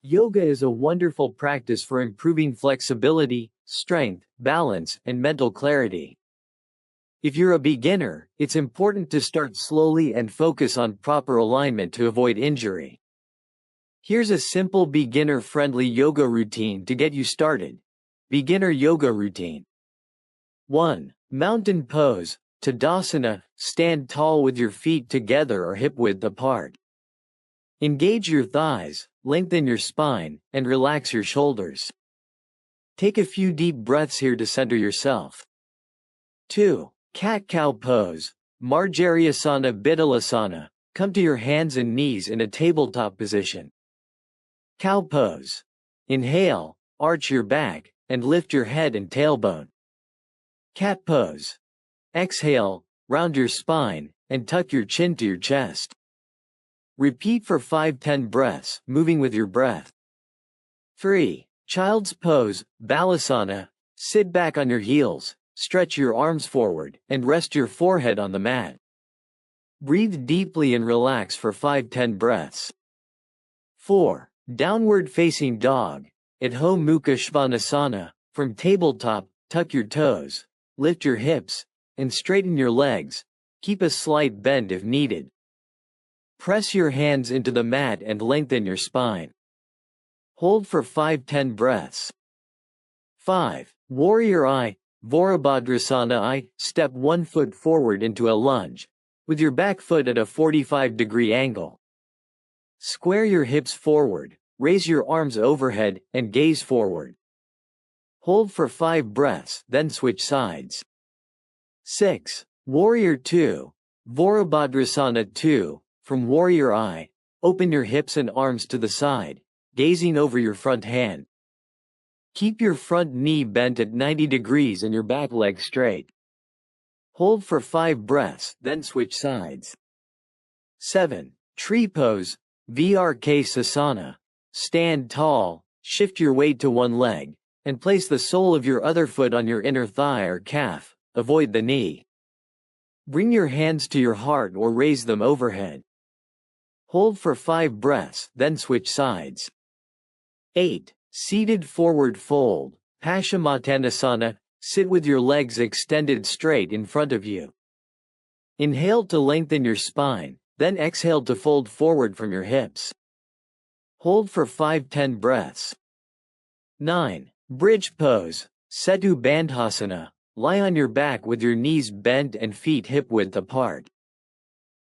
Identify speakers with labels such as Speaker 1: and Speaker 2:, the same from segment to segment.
Speaker 1: Yoga is a wonderful practice for improving flexibility, strength, balance, and mental clarity. If you're a beginner, it's important to start slowly and focus on proper alignment to avoid injury. Here's a simple beginner-friendly yoga routine to get you started. Beginner yoga routine. 1. Mountain pose, Tadasana, stand tall with your feet together or hip-width apart. Engage your thighs, lengthen your spine, and relax your shoulders. Take a few deep breaths here to center yourself. 2. Cat-cow pose, Marjaryasana Bidhalasana, come to your hands and knees in a tabletop position. Cow pose. Inhale, arch your back, and lift your head and tailbone. Cat pose. Exhale, round your spine, and tuck your chin to your chest. Repeat for 5-10 breaths, moving with your breath. 3. Child's pose, Balasana, sit back on your heels, stretch your arms forward, and rest your forehead on the mat. Breathe deeply and relax for 5-10 breaths. 4. Downward facing dog, Adho Mukha Svanasana, from tabletop, tuck your toes, lift your hips, and straighten your legs, keep a slight bend if needed. Press your hands into the mat and lengthen your spine. Hold for 5-10 breaths. 5. Warrior I, Virabhadrasana I, step one foot forward into a lunge, with your back foot at a 45-degree angle. Square your hips forward, raise your arms overhead, and gaze forward. Hold for 5 breaths, then switch sides. 6. Warrior II, Virabhadrasana II, from Warrior I, open your hips and arms to the side, gazing over your front hand. Keep your front knee bent at 90 degrees and your back leg straight. Hold for 5 breaths, then switch sides. 7. Tree pose, Vrksasana. Stand tall, shift your weight to one leg, and place the sole of your other foot on your inner thigh or calf, avoid the knee. Bring your hands to your heart or raise them overhead. Hold for 5 breaths, then switch sides. 8. Seated forward fold, Paschimottanasana, sit with your legs extended straight in front of you. Inhale to lengthen your spine, then exhale to fold forward from your hips. Hold for 5-10 breaths. 9. Bridge pose, Setu Bandhasana, lie on your back with your knees bent and feet hip-width apart.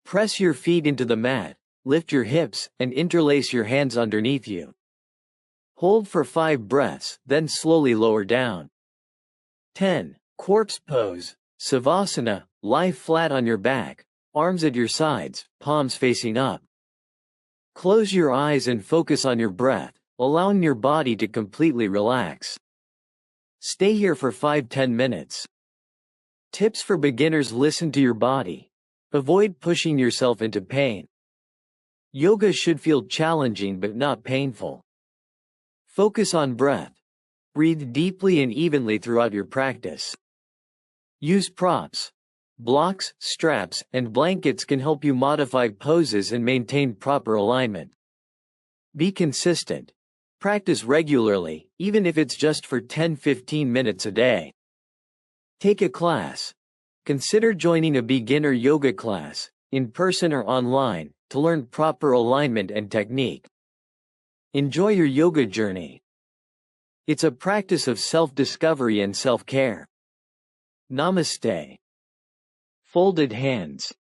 Speaker 1: Press your feet into the mat, lift your hips, and interlace your hands underneath you. Hold for 5 breaths, then slowly lower down. 10. Corpse pose, Savasana, lie flat on your back, arms at your sides, palms facing up. Close your eyes and focus on your breath, allowing your body to completely relax. Stay here for 5-10 minutes. Tips for beginners: listen to your body. Avoid pushing yourself into pain. Yoga should feel challenging but not painful. Focus on breath. Breathe deeply and evenly throughout your practice. Use props. Blocks, straps, and blankets can help you modify poses and maintain proper alignment. Be consistent. Practice regularly, even if it's just for 10-15 minutes a day. Take a class. Consider joining a beginner yoga class, in person or online, to learn proper alignment and technique. Enjoy your yoga journey. It's a practice of self-discovery and self-care. Namaste. Folded hands.